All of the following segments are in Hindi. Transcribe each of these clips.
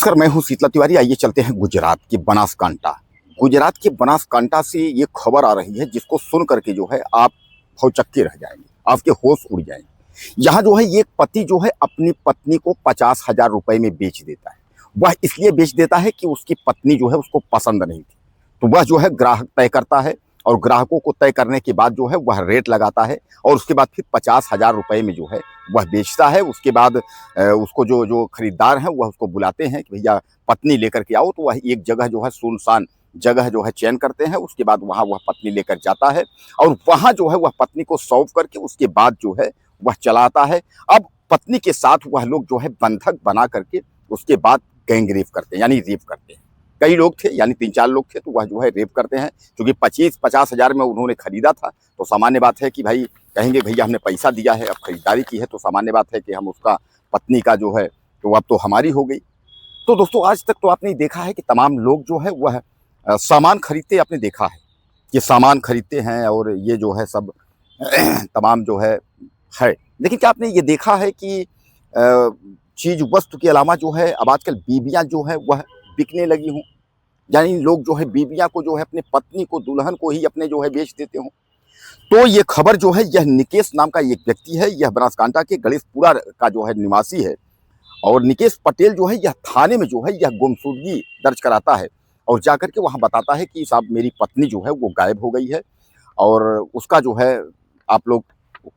नमस्कार, मैं हूं शीतला तिवारी। आइए चलते हैं गुजरात के बनासकांठा। गुजरात के बनासकांठा से ये खबर आ रही है जिसको सुन करके जो है आप भौचक्के रह जाएंगे, आपके होश उड़ जाएंगे। यहाँ जो है ये पति जो है अपनी पत्नी को 50,000 रुपए में बेच देता है। वह इसलिए बेच देता है कि उसकी पत्नी जो है उसको पसंद नहीं थी, तो वह जो है ग्राहक तय करता है और ग्राहकों को तय करने के बाद जो है वह रेट लगाता है और उसके बाद फिर 50,000 रुपए में जो है वह बेचता है। उसके बाद उसको जो जो खरीदार हैं वह उसको बुलाते हैं कि भैया पत्नी लेकर के आओ, तो वह एक जगह जो है सुनसान जगह जो है चयन करते हैं। उसके बाद वहाँ वह पत्नी लेकर जाता है और वहाँ जो है वह पत्नी को सौंप करके उसके बाद जो है वह चला आता है। अब पत्नी के साथ वह लोग जो है बंधक बना करके उसके बाद गैंग रेप करते हैं, यानी रेप करते हैं। कई लोग थे, यानी 3-4 लोग थे, तो वह जो है रेप करते हैं। क्योंकि 25-50 हज़ार में उन्होंने खरीदा था, तो सामान्य बात है कि भाई कहेंगे भैया हमने पैसा दिया है, अब खरीदारी की है, तो सामान्य बात है कि हम उसका पत्नी का जो है तो अब तो हमारी हो गई। तो दोस्तों आज तक तो आपने देखा है कि तमाम लोग जो है वह सामान खरीदते, आपने देखा है कि सामान खरीदते हैं और ये जो है सब तमाम जो है। लेकिन क्या आपने ये देखा है कि चीज़ वस्तु के अलावा जो है अब आजकल बीबियाँ जो है वह बिकने लगी हों, यानी लोग जो है बीबियाँ को जो है अपने पत्नी को, दुल्हन को ही अपने जो है बेच देते हों। तो ये खबर जो है यह निकेश नाम का एक व्यक्ति है, यह बनासकांठा के गणेशपुरा का जो है निवासी है और निकेश पटेल जो है यह थाने में जो है यह गुमशुदगी दर्ज कराता है और जाकर के वहाँ बताता है कि साहब मेरी पत्नी जो है वो गायब हो गई है और उसका जो है आप लोग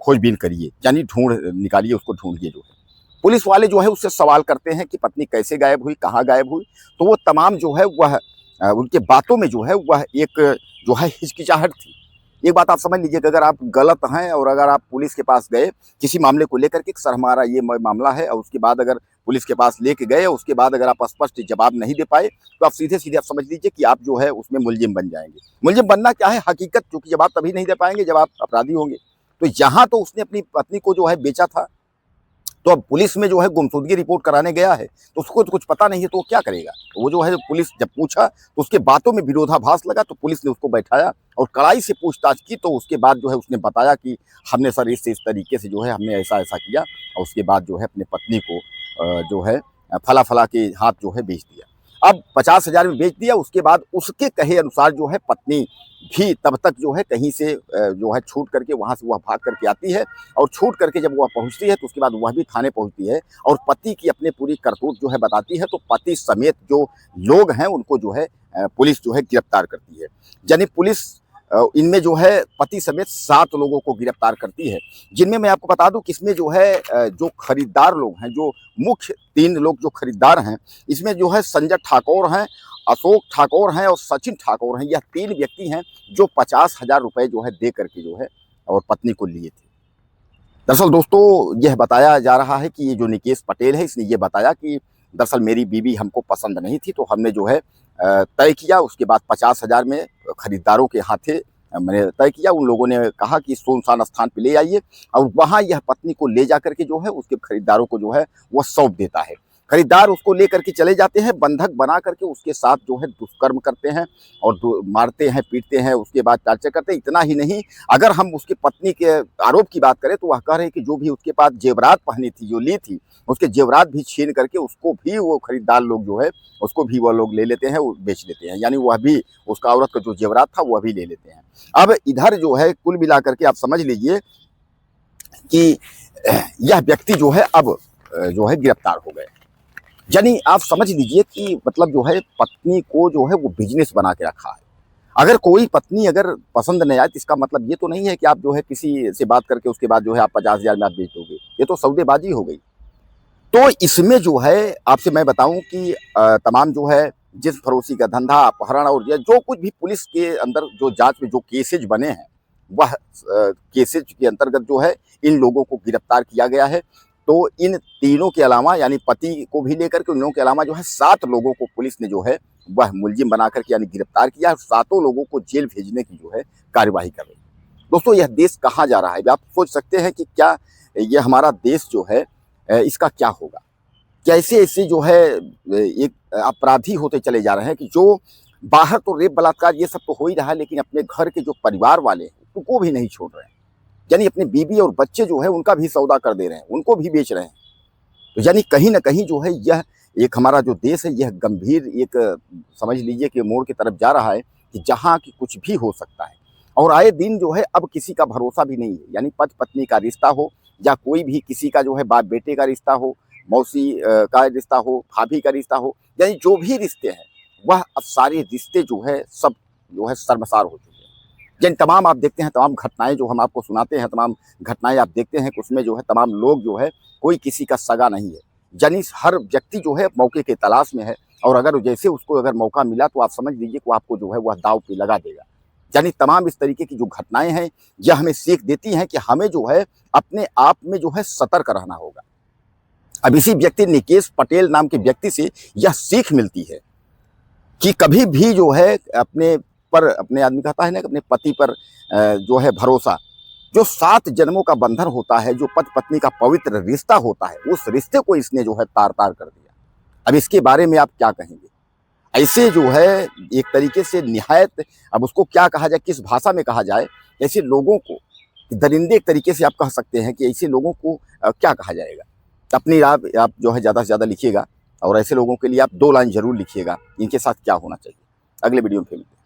खोजबीन करिए, यानी ढूंढ निकालिए, उसको ढूंढिए। जो है पुलिस वाले जो है उससे सवाल करते हैं कि पत्नी कैसे गायब हुई, कहाँ गायब हुई, तो वो तमाम जो है वह उनके बातों में जो है वह एक जो है हिचकिचाहट थी। एक बात आप समझ लीजिए कि अगर आप गलत हैं और अगर आप पुलिस के पास गए किसी मामले को लेकर के, सर हमारा ये मामला है, और उसके बाद अगर पुलिस के पास लेके गए, उसके बाद अगर आप स्पष्ट जवाब नहीं दे पाए, तो आप सीधे सीधे आप समझ लीजिए कि आप जो है उसमें मुलजिम बन जाएंगे। मुलजिम बनना क्या है, हकीकत, क्योंकि जवाब तभी नहीं दे पाएंगे जब आप अपराधी होंगे। तो यहाँ तो उसने अपनी पत्नी को जो है बेचा था, तो अब पुलिस में जो है गुमशुदगी रिपोर्ट कराने गया है, तो उसको तो कुछ पता नहीं है, तो वो क्या करेगा। तो वो जो है पुलिस जब पूछा तो उसके बातों में विरोधाभास लगा, तो पुलिस ने उसको बैठाया और कड़ाई से पूछताछ की। तो उसके बाद जो है उसने बताया कि हमने सर इस तरीके से जो है हमने ऐसा ऐसा किया और उसके बाद जो है अपने पत्नी को जो है फला फला के हाथ जो है बेच दिया। अब 50,000 में बेच दिया। उसके बाद उसके कहे अनुसार जो है पत्नी भी तब तक जो है कहीं से जो है छूट करके वहाँ से वह भाग करके आती है और छूट करके जब वह पहुँचती है तो उसके बाद वह भी थाने पहुँचती है और पति की अपने पूरी करतूत जो है बताती है। तो पति समेत जो लोग हैं उनको जो है पुलिस जो है गिरफ्तार करती है। यानी पुलिस इनमें जो है पति समेत 7 लोगों को गिरफ्तार करती है, जिनमें मैं आपको बता दूं कि इसमें जो है जो खरीदार लोग हैं, जो मुख्य 3 लोग जो खरीदार हैं, इसमें जो है संजय ठाकुर हैं, अशोक ठाकुर हैं और सचिन ठाकुर हैं। यह 3 व्यक्ति हैं जो 50,000 रुपए जो है दे करके जो है और पत्नी को लिए थे। दरअसल दोस्तों यह बताया जा रहा है कि ये जो निकेश पटेल है इसने ये बताया कि दरअसल मेरी बीवी हमको पसंद नहीं थी, तो हमने जो है तय किया। उसके बाद 50,000 में खरीदारों के हाथे मैंने तय किया। उन लोगों ने कहा कि सुनसान स्थान पे ले आइए और वहाँ यह पत्नी को ले जा करके जो है उसके खरीदारों को जो है वह सौंप देता है। खरीदार उसको ले करके चले जाते हैं, बंधक बना करके उसके साथ जो है दुष्कर्म करते हैं और मारते हैं, पीटते हैं, उसके बाद टार्चर करते हैं। इतना ही नहीं, अगर हम उसकी पत्नी के आरोप की बात करें तो वह कह रहे हैं कि जो भी उसके पास जेवरात पहनी थी, जो ली थी, उसके जेवरात भी छीन करके उसको भी वो खरीदार लोग जो है उसको भी वह लोग ले लेते हैं, बेच देते हैं। यानी वह भी उसका औरत का जो जेवरात था वह भी ले लेते हैं। अब इधर जो है कुल मिलाकर के आप समझ लीजिए कि यह व्यक्ति जो है अब जो है गिरफ्तार हो गए। यानी आप समझ लीजिए कि मतलब जो है पत्नी को जो है वो बिजनेस बना के रखा है। अगर कोई पत्नी अगर पसंद नहीं आए तो इसका मतलब ये तो नहीं है कि आप जो है किसी से बात करके उसके बाद जो है आप 50,000 में आप बेच दोगे, ये तो सौदेबाजी हो गई। तो इसमें जो है आपसे मैं बताऊं कि तमाम जो है जिस फरोशी का धंधा, अपहरण और ये जो कुछ भी पुलिस के अंदर जो जांच में जो केसेज बने हैं, वह केसेज के अंतर्गत जो है इन लोगों को गिरफ्तार किया गया है। तो इन तीनों के अलावा, यानी पति को भी लेकर के उन लोगों के अलावा जो है 7 लोगों को पुलिस ने जो है वह मुलजिम बना करके यानी गिरफ्तार किया। 7 लोगों को जेल भेजने की जो है कार्यवाही कर रही है। दोस्तों यह देश कहाँ जा रहा है? आप सोच सकते हैं कि क्या यह हमारा देश जो है इसका क्या होगा? कैसे ऐसे जो है एक अपराधी होते चले जा रहे हैं कि जो बाहर तो रेप बलात्कार ये सब तो हो ही रहा है, लेकिन अपने घर के जो परिवार वाले हैं उनको भी नहीं छोड़ रहे हैं। यानी अपने बीवी और बच्चे जो है उनका भी सौदा कर दे रहे हैं, उनको भी बेच रहे हैं। तो यानी कहीं ना कहीं जो है यह एक हमारा जो देश है यह गंभीर एक समझ लीजिए कि मोड़ की तरफ जा रहा है कि जहाँ की कुछ भी हो सकता है। और आए दिन जो है अब किसी का भरोसा भी नहीं है, यानी पति पत्नी का रिश्ता हो या कोई भी किसी का जो है बाप बेटे का रिश्ता हो, मौसी का रिश्ता हो, भाभी का रिश्ता हो, यानी जो भी रिश्ते हैं वह अब सारे रिश्ते जो है सब जो है शर्मसार हो चुके हैं। यानी तमाम आप देखते हैं तमाम घटनाएं जो हम आपको सुनाते हैं, तमाम घटनाएं आप देखते हैं कि उसमें जो है तमाम लोग जो है कोई किसी का सगा नहीं है, यानी हर व्यक्ति जो है मौके की तलाश में है। और अगर जैसे उसको अगर मौका मिला तो आप समझ लीजिए कि वो आपको जो है वह दाव पे लगा देगा। यानी तमाम इस तरीके की जो घटनाएं हैं यह हमें सीख देती हैं कि हमें जो है अपने आप में जो है सतर्क रहना होगा। अब इसी व्यक्ति निकेश पटेल नाम के व्यक्ति से यह सीख मिलती है कि कभी भी जो है अपने आदमी कहता है ना कि अपने पति पर जो है भरोसा, जो 7 जन्मों का बंधन होता है, जो पति पत्नी का पवित्र रिश्ता होता है, उस रिश्ते को इसने जो है तार-तार कर दिया। अब इसके बारे में आप क्या कहेंगे? ऐसे जो है एक तरीके से निहायत, अब उसको क्या कहा जाए, किस भाषा में कहा जाए, ऐसे लोगों को दरिंदे एक तरीके से आप कह सकते हैं कि ऐसे लोगों को क्या कहा जाएगा? अपनी आप जो है ज़्यादा से ज़्यादा लिखिएगा और ऐसे लोगों के लिए आप 2 लाइन ज़रूर लिखिएगा, इनके साथ क्या होना चाहिए। अगले वीडियो में फिर मिलते हैं।